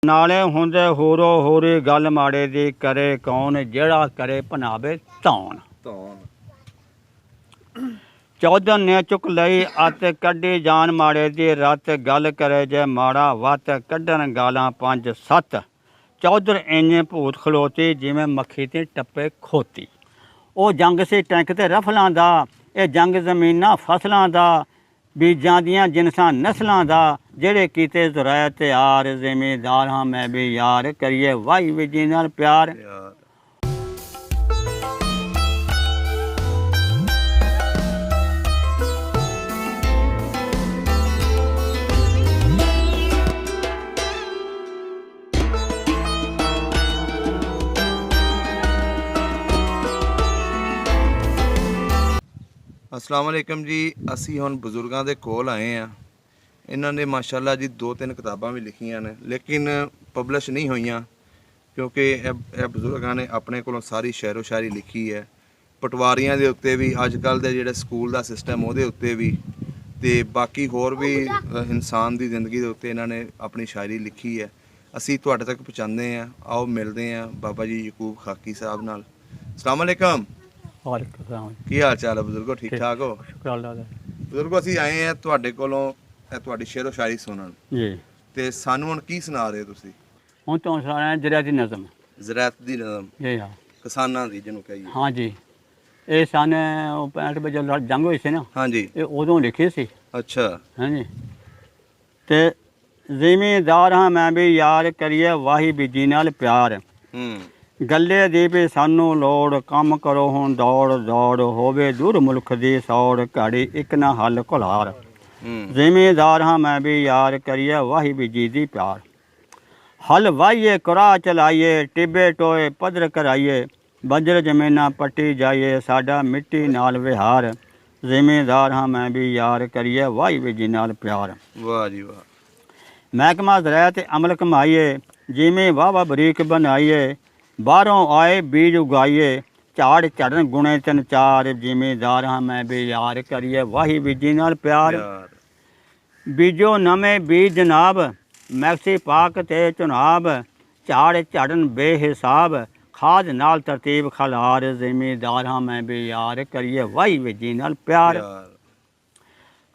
ਨਾਲੇ ਹੁੰਦੇ ਹੋਰੋ ਹੋਰੀ ਗੱਲ ਮਾੜੇ ਦੀ करे कौन ਜਿਹੜਾ करे ਭਨਾਵੇ ਧੌਣ। ਚੌਧਰ ਨੇ ਚੁੱਕ ਲਈ ਅੱਤ ਕੱਢੀ ਜਾਨ ਮਾੜੇ ਦੀ ਰੱਤ ਗੱਲ करे ਜੇ ਮਾੜਾ ਵੱਤ ਕੱਢਣ ਗਾਲਾਂ 5-7 ਚੌਧਰ ਇੰਨੇ ਭੂਤ ਖਲੋਤੀ ਜਿਵੇਂ ਮੱਖੀ ਤੇ ਟੱਪੇ ਖੋਤੀ। ਉਹ ਜੰਗ ਸੀ ਟੈਂਕ ਤੇ ਰਫਲਾਂ ਦਾ, ਇਹ ਜੰਗ ਜ਼ਮੀਨਾਂ ਫਸਲਾਂ ਦਾ, ਬੀਜਾਂ ਦੀਆਂ ਜਿਨਸਾਂ ਨਸਲਾਂ ਦਾ, ਜਿਹੜੇ ਕੀਤੇ ਜ਼ਰਾਇਤ ਤਿਆਰ ਜ਼ਿਮੀਦਾਰ ਹਾਂ ਮੈਂ ਵੀ ਯਾਰ ਕਰੀਏ ਵਾਈ ਵਿਜੀ ਨਾਲ ਪਿਆਰ। अस्सलाम वालेकुम जी। असी हुण बजुर्गों के कोल आए हैं। इन्होंने माशाअल्लाह जी 2-3 किताबां भी लिखियां ने, लेकिन पब्लिश नहीं हुई क्योंकि बजुर्गों ने अपने कोलों सारी शेरो शायरी लिखी है। पटवारियां दे उत्ते भी, अजकल दे जिहड़े स्कूल दा सिस्टम उहदे उत्ते भी, ते बाकी होर भी इंसान की जिंदगी दे उत्ते इन्होंने अपनी शायरी लिखी है। असी तुहाडे तक पहुँचाते हैं। आओ मिलते हैं बाबा जी यकूब खाकी साहब नाल। अस्सलाम वालेकुम। की हाल चाल है बजुर्गो? ठीक ठाक हो? बजुर्गो असी आए हैं तुहाडे कोलों तुहाडी शेरो शायरी सुनन जी, ते सानू हुण की सुना रहे हो तुसी? हुण तो सुना रहे हैं ज़रायती नज़म। ज़रायत दी नज़म जी हाँ, किसानां दी जिन्हों कहिए। हाँ जी, ये सन 65 ਵਿੱਚ ਜੰਗ ਹੋਈ ਸੀ ਨਾ। हाँ जी, ਇਹ ਉਦੋਂ ਲਿਖੀ ਸੀ। अच्छा हाँ जी। ਤੇ ਜ਼ਿਮੀਦਾਰ ਹਾਂ ਮੈਂ ਵੀ ਯਾਰ ਕਰੀਏ ਵਾਹੀ ਬੀਜੀ ਨਾਲ ਪਿਆਰ। ਗੱਲੇ ਦੀ ਵੀ ਸਾਨੂੰ ਲੋੜ, ਕੰਮ ਕਰੋ ਹੁਣ ਦੌੜ ਦੌੜ, ਹੋਵੇ ਦੂਰ ਮੁਲਕ ਦੀ ਸੌੜ, ਘੜੀ ਇੱਕ ਨਾ ਹੱਲ ਘੁਲਾਰ। ਜ਼ਿਮੀਦਾਰ ਹਾਂ ਮੈਂ ਵੀ ਯਾਰ ਕਰੀਏ ਵਾਹੀ ਬੀਜੀ ਦੀ ਪਿਆਰ। ਹਲ ਵਾਹੀਏ ਕੁਰਾ ਚਲਾਈਏ, ਟਿੱਬੇ ਟੋਏ ਪੱਧਰ ਕਰਾਈਏ, ਬੰਜਰ ਜ਼ਮੀਨਾਂ ਪੱਟੀ ਜਾਈਏ, ਸਾਡਾ ਮਿੱਟੀ ਨਾਲ ਵਿਹਾਰ। ਜ਼ਿਮੀਦਾਰ ਹਾਂ ਮੈਂ ਵੀ ਯਾਰ ਕਰੀਏ ਵਾਹੀ ਬੀਜੀ ਨਾਲ ਪਿਆਰ। वाह जी वाह। ਮਹਿਕਮਾ ਜ਼ਰਾਇਤ ਤੇ ਅਮਲ ਕਮਾਈਏ, ਜਿਵੇਂ ਵਾਹਵਾ ਬਰੀਕ ਬਣਾਈਏ, ਬਾਹਰੋਂ ਆਏ ਬੀਜ ਉਗਾਈਏ, ਝਾੜ ਝੜਨ ਗੁਣੇ 3-4। ਜ਼ਿਮੀਦਾਰ ਹਾਂ ਮੈਂ ਵੀ ਯਾਰ ਕਰੀਏ ਵਾਹੀ ਬੀਜੀ ਨਾਲ ਪਿਆਰ। ਬੀਜੋ ਨਵੇਂ ਬੀਜ ਜਨਾਬ, ਮੈਕਸੀ ਪਾਕ ਤੇ ਚੁਨਾਬ, ਝਾੜ ਝੜਨ ਬੇਹਿਸਾਬ, ਖਾਦ ਨਾਲ ਤਰਤੀਬ ਖਲਾਰ। ਜ਼ਿਮੀਦਾਰ ਹਾਂ ਮੈਂ ਵੀ ਯਾਰ ਕਰੀਏ ਵਾਹੀ ਬੀਜੀ ਨਾਲ ਪਿਆਰ।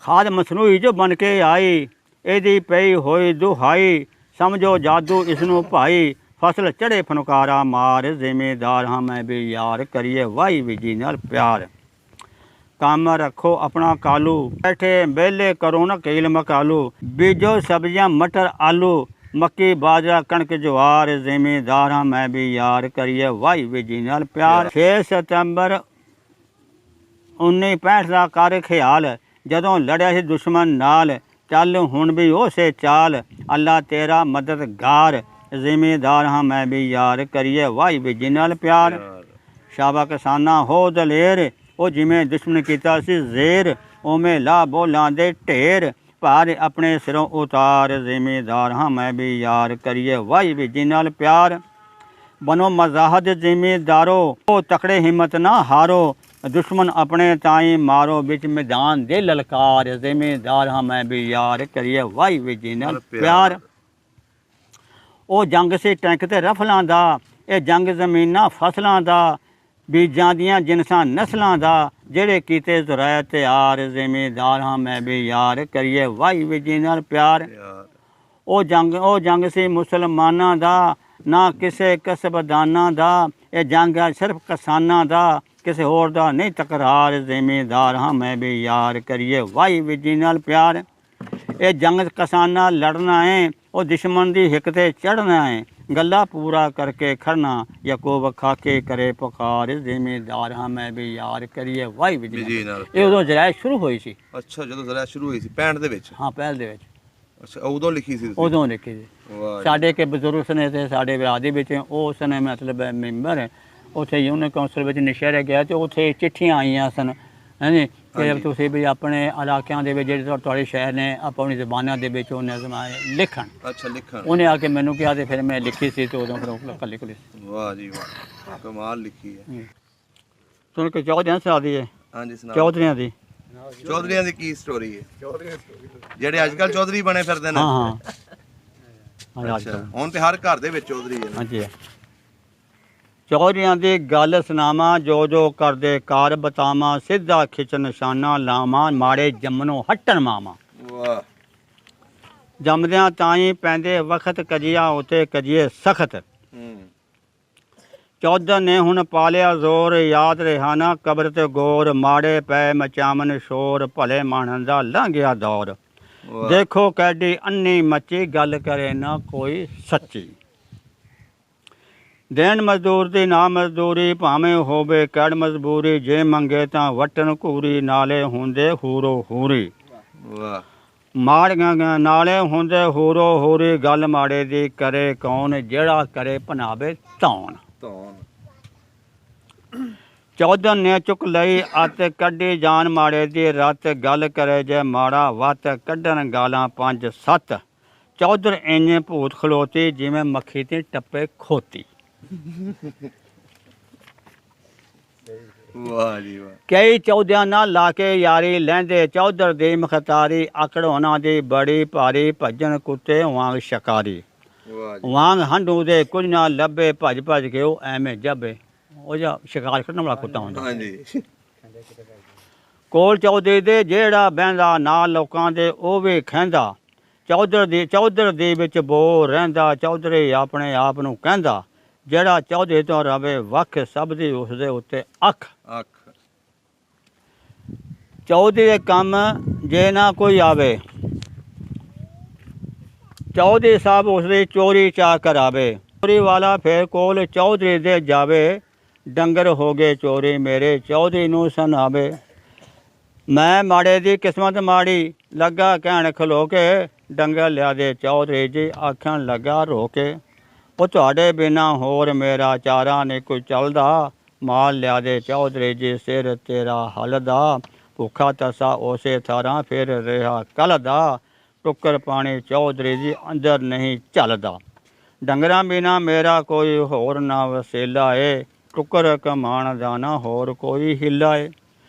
ਖਾਦ ਮਸਨੂਈ ਜੋ ਬਣ ਕੇ ਆਈ, ਇਹਦੀ ਪਈ ਹੋਈ ਦੁਹਾਈ, ਸਮਝੋ ਜਾਦੂ ਇਸ ਨੂੰ ਭਾਈ, ਫਸਲ ਚੜੇ ਫਨਕਾਰਾ ਮਾਰ। ਜ਼ਿਮੀਦਾਰ ਹਾਂ ਮੈਂ ਵੀ ਯਾਰ ਕਰੀਏ ਵਾਹੀ ਬੀਜੀ ਨਾਲ ਪਿਆਰ। ਕੰਮ ਰੱਖੋ ਆਪਣਾ ਕਾਲੂ, ਬੈਠੇ ਵਿਹਲੇ ਕਰੋ ਨਾ ਕੀਲ ਮਕਾਲੂ, ਬੀਜੋ ਸਬਜ਼ੀਆਂ ਮਟਰ ਆਲੂ, ਮੱਕੀ ਬਾਜਰਾ ਕਣਕ ਜਵਾਰ। ਜ਼ਿਮੀਦਾਰ ਹਾਂ ਮੈਂ ਵੀ ਯਾਰ ਕਰੀਏ ਵਾਹੀ ਬੀਜੀ ਨਾਲ ਪਿਆਰ। 6 ਸਤੰਬਰ 1965 ਦਾ ਕਰ ਖਿਆਲ, ਜਦੋਂ ਲੜਿਆ ਸੀ ਦੁਸ਼ਮਣ ਨਾਲ, ਚੱਲ ਹੁਣ ਵੀ ਉਸੇ ਚਾਲ, ਅੱਲਾ ਤੇਰਾ ਮਦਦਗਾਰ। ਜ਼ਿਮੀਦਾਰ ਹਾਂ ਮੈਂ ਵੀ ਯਾਰ ਕਰੀਏ ਵਾਹੀ ਬੀਜੀ ਨਾਲ ਪਿਆਰ। ਸ਼ਾਬਾ ਕਿਸਾਨਾਂ ਹੋ ਦਲੇਰ, ਉਹ ਜਿਵੇਂ ਦੁਸ਼ਮਣ ਕੀਤਾ ਸੀ ਜ਼ੇਰ, ਉਵੇਂ ਲਾ ਬੋਲਾਂ ਦੇ ਢੇਰ, ਭਾਰ ਆਪਣੇ ਸਿਰੋਂ ਉਤਾਰ। ਜ਼ਿਮੀਦਾਰ ਹਾਂ ਮੈਂ ਵੀ ਯਾਰ ਕਰੀਏ ਵਾਹੀ ਬੀਜੀ ਨਾਲ ਪਿਆਰ। ਬਨੋ ਮਜ਼ਾਹਦ ਜ਼ਿਮੀਦਾਰੋ, ਉਹ ਤਕੜੇ ਹਿੰਮਤ ਨਾ ਹਾਰੋ, ਦੁਸ਼ਮਣ ਆਪਣੇ ਤਾਈਂ ਮਾਰੋ, ਵਿੱਚ ਮੈਦਾਨ ਦੇ ਲਲਕਾਰ। ਜ਼ਿਮੀਦਾਰ ਹਾਂ ਮੈਂ ਵੀ ਯਾਰ ਕਰੀਏ ਵਾਹੀ ਬੀਜੀ ਨਾਲ ਪਿਆਰ। ਉਹ ਜੰਗ ਸੀ ਟੈਂਕ ਤੇ ਰਫਲਾਂ ਦਾ, ਇਹ ਜੰਗ ਜ਼ਮੀਨਾਂ ਫਸਲਾਂ ਦਾ, ਬੀਜਾਂ ਦੀਆਂ ਜਿਨਸਾਂ ਨਸਲਾਂ ਦਾ, ਜਿਹੜੇ ਕੀਤੇ ਜ਼ਰਾਇਤ ਤਿਆਰ। ਜ਼ਿਮੀਦਾਰ ਹਾਂ ਮੈਂ ਵੀ ਯਾਰ ਕਰੀਏ ਵਾਹੀ ਬੀਜੀ ਨਾਲ ਪਿਆਰ। ਉਹ ਜੰਗ ਸੀ ਮੁਸਲਮਾਨਾਂ ਦਾ, ਨਾ ਕਿਸੇ ਕਸਬਦਾਨਾਂ ਦਾ, ਇਹ ਜੰਗ ਹੈ ਸਿਰਫ ਕਿਸਾਨਾਂ ਦਾ, ਕਿਸੇ ਹੋਰ ਦਾ ਨਹੀਂ ਤਕਰਾਰ। ਜ਼ਿਮੀਦਾਰ ਹਾਂ ਮੈਂ ਵੀ ਯਾਰ ਕਰੀਏ ਵਾਹੀ ਬੀਜੀ ਨਾਲ ਪਿਆਰ। ਇਹ ਜੰਗ ਕਿਸਾਨਾਂ ਲੜਨਾ ਹੈ, ਉਹ ਦੁਸ਼ਮਣ ਦੀ ਹਿੱਕ ਤੇ ਚੜ੍ਹਨਾ ਹੈ, ਗੱਲਾ ਪੂਰਾ ਕਰਕੇ ਖੜਨਾ, ਯਕੂਬ ਖਾਕੇ ਕਰੇ ਪੁਕਾਰ। ਜ਼ਿਮੀਦਾਰ ਹਾਂ ਮੈਂ ਵੀ ਯਾਰ ਕਰੀਏ ਵਾਹੀ ਬੀਜੀ ਨਾਲ। ਇਹ ਉਦੋਂ ਜ਼ਰਾਇਤ ਸ਼ੁਰੂ ਹੋਈ ਸੀ। ਅੱਛਾ, ਜਦੋਂ ਜ਼ਰਾਇਤ ਸ਼ੁਰੂ ਹੋਈ ਸੀ 65 ਦੇ ਵਿੱਚ? ਹਾਂ, ਪਹਿਲ ਦੇ ਵਿੱਚ। ਅੱਛਾ, ਉਦੋਂ ਲਿਖੀ ਸੀ? ਉਦੋਂ ਲਿਖੀ ਸੀ। ਸਾਡੇ ਕੇ ਬਜ਼ੁਰਗ ਸਨ ਤੇ ਸਾਡੇ ਵਿਰਾਦੇ ਵਿੱਚ ਉਹ ਸਨ, ਮਤਲਬ ਮੈਂਬਰ ਉੱਥੇ ਯੂਨੀਅਨ ਕੌਂਸਲ ਵਿੱਚ ਨਸ਼ਹਿਰੇ ਗਿਆ, ਤੇ ਉੱਥੇ ਚਿੱਠੀਆਂ ਆਈਆਂ ਸਨ, ਹਾਂਜੀ, ਕਿ ਤੁਸੀਂ ਵੀ ਆਪਣੇ ਇਲਾਕਿਆਂ ਦੇ ਵਿੱਚ ਜਿਹੜੇ ਤੁਹਾਡੇ ਸ਼ਹਿਰ ਨੇ ਆਪਣੀ ਜ਼ਬਾਨਾਂ ਦੇ ਵਿੱਚ ਉਹ ਨਜ਼ਮ ਲਿਖਣ। ਅੱਛਾ, ਲਿਖਣ। ਉਹਨੇ ਆ ਕੇ ਮੈਨੂੰ ਕਿਹਾ ਤੇ ਫਿਰ ਮੈਂ ਲਿਖੀ ਸੀ, ਤੇ ਉਦੋਂ ਫਿਰ ਉਹ ਲਿਖ ਲਈ। ਵਾਹ ਜੀ ਵਾਹ, ਕਮਾਲ ਲਿਖੀ ਹੈ। ਸੁਣ ਕੇ ਚੌਧਰੀਆਂ ਸੁਣਾ ਦਈਏ? ਹਾਂਜੀ ਸੁਣਾ। ਚੌਧਰੀਆਂ ਦੀ ਕੀ ਸਟੋਰੀ ਹੈ? ਜਿਹੜੇ ਅੱਜ ਕੱਲ੍ਹ ਚੌਧਰੀ ਬਣੇ ਫਿਰਦੇ ਨੇ? ਹਾਂ ਹਾਂ। ਅੱਜ ਅੱਛਾ, ਤੋਂ ਹੁਣ ਤੇ ਹਰ ਘਰ ਦੇ ਵਿੱਚ ਚੌਧਰੀ ਹੈ ਨਾ। ਹਾਂਜੀ ਚੌਧਰੀਆਂ ਦੀ ਗੱਲ ਸੁਣਾਵਾਂ, ਜੋ ਜੋ ਕਰਦੇ ਕਾਰ ਬਤਾਵਾਂ, ਸਿੱਧਾ ਖਿੱਚ ਨਿਸ਼ਾਨਾ ਲਾਵਾਂ, ਮਾੜੇ ਜੰਮਨੋਂ ਹਟਣ ਮਾਵਾਂ। ਵਾਹ। ਜੰਮਦਿਆਂ ਤਾਈਂ ਪੈਂਦੇ ਵਕਤ ਕਜੀਆ ਉਤੇ ਕਜੀਏ ਸਖਤ। ਹੂੰ। ਚੌਧਰ ਨੇ ਹੁਣ ਪਾਲਿਆ ਜ਼ੋਰ, ਯਾਦ ਰਿਹਾ ਨਾ ਕਬਰ ਤੇ ਗੌਰ, ਮਾੜੇ ਪੈ ਮਚਾਵਨ ਸ਼ੋਰ, ਭਲੇ ਮਾਣਨ ਦਾ ਲੰਘ ਗਿਆ ਦੌਰ। ਵਾਹ। ਦੇਖੋ ਕੈਡੀ ਅੰਨੀ ਮੱਚੀ, ਗੱਲ ਕਰੇ ਨਾ ਕੋਈ ਸੱਚੀ। ਦੇਣ ਮਜ਼ਦੂਰ ਦੀ ਨਾ ਮਜ਼ਦੂਰੀ, ਭਾਵੇਂ ਹੋਵੇ ਕੜ ਮਜਬੂਰੀ, ਜੇ ਮੰਗੇ ਤਾਂ ਵਟਣ ਘੂਰੀ, ਨਾਲੇ ਹੁੰਦੇ ਹੂਰੋ ਹੂਰੀ। ਵਾਹ। ਮਾੜੀਆਂ ਨਾਲੇ ਹੁੰਦੇ ਹੂਰੋ ਹੂਰੀ, ਗੱਲ ਮਾੜੇ ਦੀ ਕਰੇ ਕੌਣ, ਜਿਹੜਾ ਕਰੇ ਭਨਾਵੇ ਧੌਣ। ਧੌਣ। ਚੌਧਰ ਨੇ ਚੁੱਕ ਲਈ ਅੱਤ, ਕੱਢੀ ਜਾਨ ਮਾੜੇ ਦੀ ਰੱਤ, ਗੱਲ ਕਰੇ ਜੇ ਮਾੜਾ ਵੱਤ, ਕੱਢਣ ਗਾਲਾਂ 5-7। ਚੌਧਰ ਇੰਨੇ ਭੂਤ ਖਲੋਤੀ, ਜਿਵੇਂ ਮੱਖੀ ਤੇ ਟੱਪੇ ਖੋਤੀ। ਵਾਹ ਜੀ ਵਾਹ। ਕਈ ਚੌਧਿਆਂ ਨਾਲ ਲਾ ਕੇ ਯਾਰੀ, ਲੈਂਦੇ ਚੌਧਰ ਦੀ ਮਖਤਾਰੀ, ਆਕੜ ਉਹਨਾਂ ਦੀ ਬੜੀ ਭਾਰੀ, ਭੱਜਣ ਕੁੱਤੇ ਵਾਂਗ ਸ਼ਿਕਾਰੀ। ਵਾਹ ਜੀ। ਵਾਂਗ ਹੰਡੂ ਦੇ ਕੁਝ ਨਾ ਲੱਭੇ, ਭੱਜ ਭੱਜ ਕੇ ਉਹ ਐਵੇਂ ਜੱਬੇ। ਉਹ ਜਿਹਾ ਸ਼ਿਕਾਰ ਕਰਨ ਵਾਲਾ ਕੁੱਤਾ ਹੁੰਦਾ। ਹਾਂਜੀ। ਕੋਲ ਚੌਧਰੀ ਦੇ ਜਿਹੜਾ ਬਹਿੰਦਾ, ਨਾਲ ਲੋਕਾਂ ਦੇ ਉਹ ਵੀ ਖਹਿੰਦਾ। ਚੌਧਰ ਦੇ ਵਿੱਚ ਬੋ ਰਹਿੰਦਾ, ਚੌਧਰੀ ਆਪਣੇ ਆਪ ਨੂੰ ਕਹਿੰਦਾ, ਜਿਹੜਾ ਚੌਧਰੀ ਤੋਂ ਰਵੇ ਵੱਖ, ਸਭ ਦੀ ਉਸਦੇ ਉੱਤੇ ਅੱਖ। ਅੱਖ। ਚੌਧਰੀ ਦੇ ਕੰਮ ਜੇ ਨਾ ਕੋਈ ਆਵੇ, ਚੌਧਰੀ ਸਾਹਿਬ ਉਸਦੀ ਚੋਰੀ ਚਾ ਕਰਾਵੇ। ਚੋਰੀ ਵਾਲਾ ਫੇਰ ਕੋਲ ਚੌਧਰੀ ਦੇ ਜਾਵੇ, ਡੰਗਰ ਹੋ ਗਏ ਚੋਰੀ ਮੇਰੇ, ਚੌਧਰੀ ਨੂੰ ਸੁਣਾਵੇ। ਮੈਂ ਮਾੜੇ ਦੀ ਕਿਸਮਤ ਮਾੜੀ, ਲੱਗਾ ਕਹਿਣ ਖਲੋ ਕੇ, ਡੰਗਰ ਲਿਆ ਦੇ ਚੌਧਰੀ ਜੀ, ਆਖਣ ਲੱਗਾ ਰੋ ਕੇ। ਉਹ ਤੁਹਾਡੇ ਬਿਨਾਂ ਹੋਰ ਮੇਰਾ ਚਾਰਾ ਨਹੀਂ ਕੋਈ ਚੱਲਦਾ, ਮਾਲ ਲਿਆ ਦੇ ਚੌਧਰੀ ਜੀ, ਸਿਰ ਤੇਰਾ ਹੱਲਦਾ। ਭੁੱਖਾ ਤਸਾ ਉਸੇ ਥਾਰਾਂ ਫਿਰ ਰਿਹਾ ਕੱਲ੍ਹ ਦਾ, ਟੁੱਕਰ ਪਾਣੀ ਚੌਧਰੀ ਜੀ ਅੰਦਰ ਨਹੀਂ ਝੱਲਦਾ। ਡੰਗਰਾਂ ਬਿਨਾਂ ਮੇਰਾ ਕੋਈ ਹੋਰ ਨਾ ਵਸੇਲਾ ਏ, ਟੁੱਕਰ ਕਮਾਣ ਦਾ ਨਾ ਹੋਰ ਕੋਈ ਹਿੱਲਾ ਏ।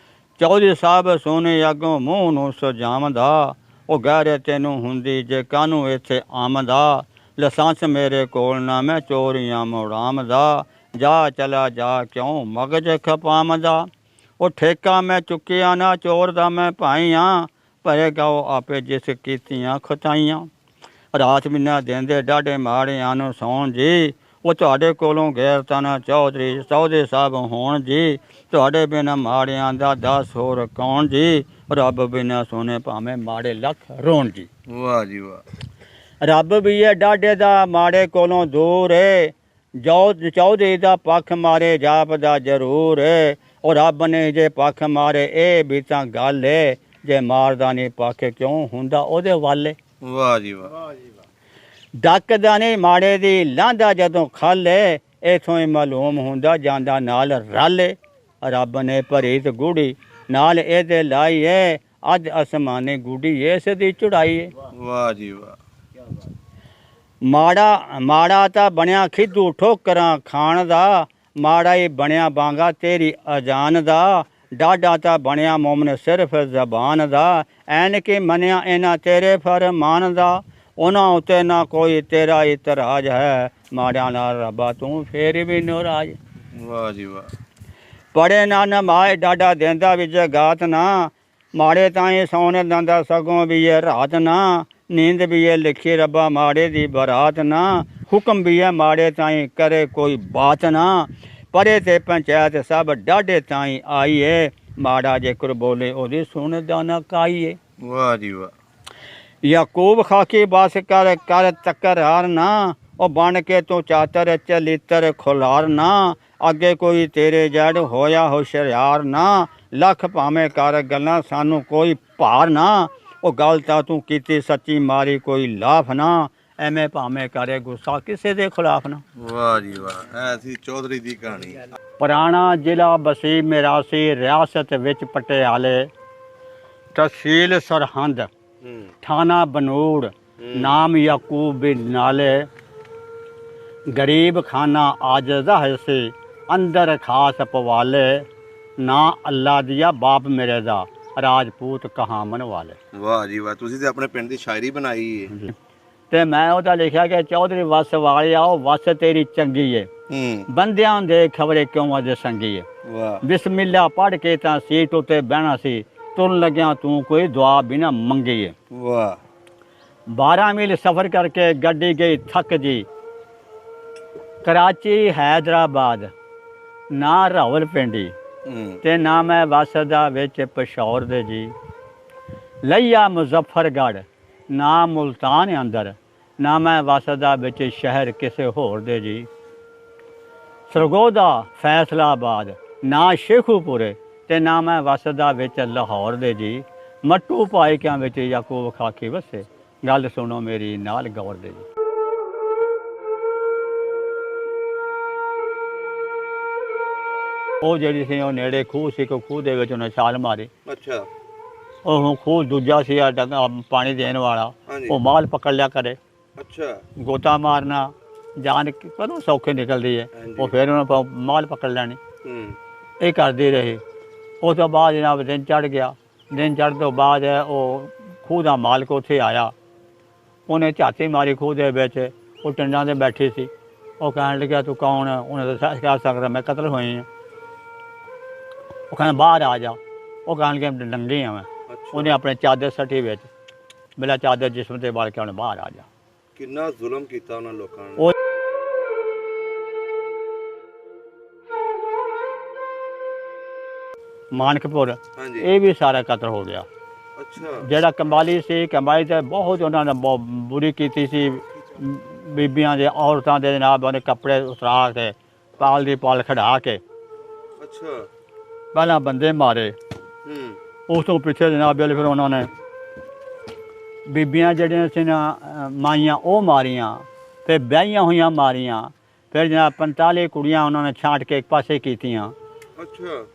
ਚੌਧਰੀ ਸਾਹਿਬ ਸੋਨੇ ਅੱਗੋਂ ਮੂੰਹ ਨੂੰ ਸਜਾਵਦਾ, ਉਹ ਗਹਿਰੇ ਤੈਨੂੰ ਹੁੰਦੀ ਜੇ ਕਾਹਨੂੰ ਇੱਥੇ ਆਮਦਾ। ਲਾਇਸੈਂਸ ਮੇਰੇ ਕੋਲ ਨਾ ਮੈਂ ਚੋਰੀਆਂ ਮੁੜਾਮਦਾ, ਜਾ ਚਲਾ ਜਾ ਕਿਉਂ ਮਗਜ ਖਪਾਮਦਾ। ਉਹ ਠੇਕਾ ਮੈਂ ਚੁੱਕਿਆ ਨਾ ਚੋਰ ਦਾ ਮੈਂ ਭਾਈਆਂ, ਭਰੇਗਾ ਉਹ ਆਪੇ ਜਿਸ ਕੀਤੀਆਂ ਖਤਾਈਆਂ। ਰਾਤ ਬਿਨਾਂ ਦਿੰਦੇ ਡਾਢੇ ਮਾੜਿਆਂ ਨੂੰ ਸੌਣ ਜੀ, ਉਹ ਤੁਹਾਡੇ ਕੋਲੋਂ ਗੈਰਤਾਂ ਨਾ ਚੌਧਰੀ ਸਾਹਿਬ ਹੋਣ ਜੀ। ਤੁਹਾਡੇ ਬਿਨਾਂ ਮਾੜਿਆਂ ਦਾ 10 ਹੋਰ ਕੌਣ ਜੀ, ਰੱਬ ਬਿਨਾਂ ਸੋਨੇ ਭਾਵੇਂ ਮਾੜੇ ਲੱਖ ਰੋਣ ਜੀ। ਵਾਹ ਜੀ ਵਾਹ। ਰੱਬ ਵੀ ਹੈ ਡਾਢੇ ਦਾ ਮਾੜੇ ਕੋਲੋਂ ਦੂਰ ਏ, ਚੌਧਰੀ ਦਾ ਪੱਖ ਮਾਰੇ ਜਾਪਦਾ ਜ਼ਰੂਰ ਏ। ਉਹ ਰੱਬ ਨੇ ਜੇ ਪੱਖ ਮਾਰੇ ਇਹ ਵੀ ਤਾਂ ਗੱਲ ਏ, ਜੇ ਮਾਰਦਾ ਨਹੀਂ ਪੱਖ ਕਿਉਂ ਹੁੰਦਾ ਉਹਦੇ ਵੱਲ ਏ। ਵਾਹ ਜੀ ਵਾਹ। ਡੱਕਦਾ ਨਹੀਂ ਮਾੜੇ ਦੀ ਲਾਂਦਾ ਜਦੋਂ ਖਾਲੇ, ਇਥੋਂ ਹੀ ਮਾਲੂਮ ਹੁੰਦਾ ਜਾਂਦਾ ਨਾਲ ਰਾਲੇ। ਰੱਬ ਨੇ ਭਰੀ ਤੇ ਗੂੜੀ ਨਾਲ ਇਹਦੇ ਲਾਈ ਏ, ਅੱਜ ਅਸਮਾਨੀ ਗੁੱਡੀ ਇਸ ਦੀ ਚੜਾਈ ਏ। ਵਾਹ ਜੀ ਵਾਹ। ਮਾੜਾ ਤਾਂ ਬਣਿਆ ਖਿੱਦੂ ਠੋਕਰਾਂ ਖਾਣ ਦਾ, ਮਾੜਾ ਹੀ ਬਣਿਆ ਬਾਂਗਾ ਤੇਰੀ ਅਜਾਨ ਦਾ। ਡਾਢਾ ਤਾਂ ਬਣਿਆ ਮੋਮਨ ਸਿਰਫ ਜ਼ਬਾਨ ਦਾ, ਐਨ ਕਿ ਮੰਨਿਆ ਇਹਨਾਂ ਤੇਰੇ ਫਰਮਾਨ ਦਾ। ਉਹਨਾਂ ਉੱਤੇ ਨਾ ਕੋਈ ਤੇਰਾ ਇਤਰਾਜ਼ ਹੈ, ਮਾੜਿਆਂ ਨਾਲ ਰੱਬਾ ਤੂੰ ਫੇਰ ਵੀ ਨਾਰਾਜ਼। ਵਾਹ ਜੀ ਵਾਹ। ਪੜੇ ਨਾ ਨਮਾਏ ਡਾਢਾ ਦਿੰਦਾ ਵੀ ਜਗਾਤ ਨਾ, ਮਾੜੇ ਤਾਂ ਹੀ ਸੌਣ ਦਿੰਦਾ ਸਗੋਂ ਵੀ ਇਹ ਰਾਤ ਨਾ। ਨੀਂਦ ਵੀ ਇਹ ਲਿਖੀ ਰੱਬਾ ਮਾੜੇ ਦੀ ਬਰਾਤ ਨਾ, ਹੁਕਮ ਵੀ ਹੈ ਮਾੜੇ ਤਾਈਂ ਕਰੇ ਕੋਈ ਬਾਤ ਨਾ। ਪਰੇ ਤੇ ਪੰਚਾਇਤ ਸਭ ਡਾਢੇ ਤਾਈਂ ਆਈ ਏ, ਮਾੜਾ ਜੇਕਰ ਬੋਲੇ ਉਹਦੀ ਸੁਣਦਾ ਨਾ ਕਾਈਏ। ਵਾਹ ਜੀ ਵਾਹ। ਯਾਕੂਬ ਖਾਕੀ ਬਸ ਕਰ ਤਕਰਾਰ ਨਾ, ਉਹ ਬਣ ਕੇ ਤੂੰ ਚਾਤਰ ਚਲਿੱਤਰ ਖੁਲਾਰ ਨਾ। ਅੱਗੇ ਕੋਈ ਤੇਰੇ ਜੜ ਹੋਇਆ ਹੁਸ਼ਿਆਰ ਨਾ, ਲੱਖ ਭਾਵੇਂ ਕਰ ਗੱਲਾਂ ਸਾਨੂੰ ਕੋਈ ਭਾਰ ਨਾ। ਉਹ ਗੱਲ ਤਾਂ ਤੂੰ ਕੀਤੀ ਸੱਚੀ ਮਾਰੀ ਕੋਈ ਲਾਫ ਨਾ, ਐਵੇਂ ਭਾਵੇਂ ਕਰੇ ਗੁੱਸਾ ਕਿਸੇ ਦੇ ਖਿਲਾਫ ਨਾ। ਵਾਹ ਜੀ ਵਾਹ। ਐ ਸੀ ਚੌਧਰੀ ਦੀ ਕਹਾਣੀ। ਪੁਰਾਣਾ ਜ਼ਿਲ੍ਹਾ ਬਸੀ ਮਿਰਾਸੀ, ਰਿਆਸਤ ਵਿੱਚ ਪਟਿਆਲੇ, ਤਹਿਸੀਲ ਸਰਹੰਦ, ਥਾਣਾ ਬਨੂੜ, ਨਾਮ ਯਾਕੂਬ ਬਿਨ ਨਾਲੇ। ਗਰੀਬ ਖਾਨਾ ਆਜਦਾ ਹੈ ਸੀ, ਅੰਦਰ ਖਾਸ ਪਵਾਲੇ। ਨਾ ਅੱਲਾ ਦਿਆ ਬਾਪ ਮੇਰੇ ਦਾ, ਰਾਜਪੂਤ ਕਹਾਮਨ ਵਾਲੇ। ਵਾਹ ਜੀ ਵਾਹ। ਤੁਸੀਂ ਤੇ ਆਪਣੇ ਪਿੰਡ ਦੀ ਸ਼ਾਇਰੀ ਬਣਾਈ ਹੈ। ਤੇ ਮੈਂ ਉਹਦਾ ਲਿਖਿਆ ਕਿ ਚੌਧਰੀ ਵਸ ਵਾਲਿਆ ਉਹ ਵਸ ਤੇਰੀ ਚੰਗੀ ਏ, ਬੰਦਿਆਂ ਦੇ ਖਬਰੇ ਕਿਉਂ ਅਜੇ ਸੰਗੀ ਏ। ਵਾਹ ਬਿਸਮਿਲ੍ਲਾ ਪੜ੍ਹ ਕੇ ਤਾਂ ਸੀਟ ਉੱਤੇ ਬਹਿਣਾ ਸੀ, ਤੁਰਨ ਲੱਗਿਆ ਤੂੰ ਕੋਈ ਦੁਆ ਬਿਨਾ ਮੰਗੀ ਏ। ਵਾਹ 12 ਮੀਲ ਸਫ਼ਰ ਕਰਕੇ ਗੱਡੀ ਗਈ ਥੱਕ ਜੀ, ਕਰਾਚੀ ਹੈਦਰਾਬਾਦ ਨਾ ਰਾਵਲਪਿੰਡੀ ਤੇ ਨਾ ਮੈਂ ਵਸਦਾ ਵਿੱਚ ਪਸ਼ੌਰ ਦੇ ਜੀ। ਲਈਆ ਮੁਜ਼ੱਫਰਗੜ੍ਹ ਨਾ ਮੁਲਤਾਨ ਅੰਦਰ, ਨਾ ਮੈਂ ਵਸਦਾ ਵਿੱਚ ਸ਼ਹਿਰ ਕਿਸੇ ਹੋਰ ਦੇ ਜੀ। ਸਰਗੋਦਾ ਫੈਸਲਾਬਾਦ ਨਾ ਸ਼ੇਖੂਪੁਰੇ ਤੇ ਨਾ ਮੈਂ ਵਸਦਾ ਵਿੱਚ ਲਾਹੌਰ ਦੇ ਜੀ। ਮੱਟੂ ਭਾਈਕਿਆਂ ਵਿੱਚ ਯਾਕੂਬ ਖਾਕੀ ਵਸੇ, ਗੱਲ ਸੁਣੋ ਮੇਰੀ ਨਾਲ ਗੌਰ ਦੇ ਜੀ। ਉਹ ਜਿਹੜੀ ਸੀ ਉਹ ਨੇੜੇ ਖੂਹ ਸੀ, ਕੋਈ ਖੂਹ ਦੇ ਵਿੱਚ ਉਹਨੇ ਛਾਲ ਮਾਰੀ। ਅੱਛਾ ਉਹ ਖੂਹ ਦੂਜਾ ਸੀ ਪਾਣੀ ਦੇਣ ਵਾਲਾ, ਉਹ ਮਾਲ ਪਕੜ ਲਿਆ ਕਰੇ। ਅੱਛਾ ਗੋਤਾ ਮਾਰਨਾ ਜਾਨ ਕਦੋਂ ਸੌਖੇ ਨਿਕਲਦੀ ਹੈ, ਉਹ ਫਿਰ ਉਹਨਾਂ ਮਾਲ ਪਕੜ ਲੈਣੀ। ਇਹ ਕਰਦੇ ਰਹੇ। ਉਸ ਤੋਂ ਬਾਅਦ ਜਨਾਬ ਦਿਨ ਚੜ੍ਹ ਗਿਆ। ਦਿਨ ਚੜ੍ਹਨ ਤੋਂ ਬਾਅਦ ਉਹ ਖੂਹ ਦਾ ਮਾਲਕ ਉੱਥੇ ਆਇਆ। ਉਹਨੇ ਝਾਤੀ ਮਾਰੀ ਖੂਹ ਦੇ ਵਿੱਚ, ਉਹ ਟਿੰਡਾਂ 'ਤੇ ਬੈਠੀ ਸੀ। ਉਹ ਕਹਿਣ ਲੱਗਿਆ ਤੂੰ ਕੌਣ? ਉਹਨੇ ਤਾਂ ਕਹਿ ਸਕਦਾ ਮੈਂ ਕਤਲ ਹੋਈ ਹਾਂ। ਉਹ ਕਹਿੰਦਾ ਬਾਹਰ ਆ ਜਾ। ਉਹ ਕਹਿਣ ਲੱਗਿਆ ਨੰਗੀ ਹਾਂ ਮੈਂ। ਉਹਨੇ ਆਪਣੇ ਚਾਦਰ ਸੱਟੀ ਵਿੱਚ, ਮੇਰਾ ਚਾਦਰ ਜਿਸਮ 'ਤੇ ਵਲ ਕੇ ਉਹਨੇ ਬਾਹਰ ਆ ਜਾ। ਕਿੰਨਾ ਜ਼ੁਲਮ ਕੀਤਾ ਉਹਨਾਂ ਲੋਕਾਂ ਨੇ। ਉਹ ਮਾਨਕਪੁਰ ਇਹ ਵੀ ਸਾਰਾ ਕਤਲ ਹੋ ਗਿਆ। ਅੱਛਾ ਜਿਹੜਾ ਕੰਬਾਲੀ ਸੀ, ਕੰਬਾਲੀ ਤੇ ਬਹੁਤ ਉਹਨਾਂ ਨੇ ਬਹੁਤ ਬੁਰੀ ਕੀਤੀ ਸੀ। ਬੀਬੀਆਂ ਦੇ ਔਰਤਾਂ ਦੇ ਜਨਾਬ ਉਹਨੇ ਕੱਪੜੇ ਉਤਰਾ ਕੇ ਪਾਲ ਦੀ ਪਾਲ ਖੜਾ ਕੇ ਅੱਛਾ ਪਹਿਲਾਂ ਬੰਦੇ ਮਾਰੇ। ਉਸ ਤੋਂ ਪਿੱਛੇ ਜਨਾਬ ਫਿਰ ਉਹਨਾਂ ਨੇ ਬੀਬੀਆਂ ਜਿਹੜੀਆਂ ਸੀ ਨਾ ਮਾਈਆਂ ਉਹ ਮਾਰੀਆਂ, ਫਿਰ ਵਿਆਹੀਆਂ ਹੋਈਆਂ ਮਾਰੀਆਂ। ਫਿਰ ਜਨਾਬ 45 ਕੁੜੀਆਂ ਉਹਨਾਂ ਨੇ ਛਾਂਟ ਕੇ ਇੱਕ ਪਾਸੇ ਕੀਤੀਆਂ। ਅੱਛਾ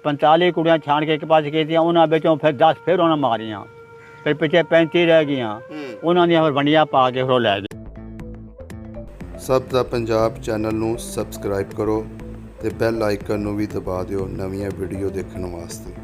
45 ਕੁੜੀਆਂ ਛਾਂਟ ਕੇ ਇੱਕ ਪਾਸੇ ਕੀਤੀਆਂ। ਉਹਨਾਂ ਵਿੱਚੋਂ ਫਿਰ 10 ਫਿਰ ਉਹਨਾਂ ਮਾਰੀਆਂ। ਫਿਰ ਪਿੱਛੇ 35 ਰਹਿ ਗਈਆਂ। ਉਹਨਾਂ ਦੀਆਂ ਫਿਰ ਵੰਡੀਆਂ ਪਾ ਕੇ ਫਿਰ ਉਹ ਲੈ ਗਏ। ਸਭ ਦਾ ਪੰਜਾਬ ਚੈਨਲ ਨੂੰ ਸਬਸਕ੍ਰਾਈਬ ਕਰੋ ਤੇ ਬੈਲ ਆਈਕਨ ਨੂੰ ਵੀ ਦਬਾ ਦਿਓ ਨਵੀਆਂ ਵੀਡੀਓ ਦੇਖਣ ਵਾਸਤੇ।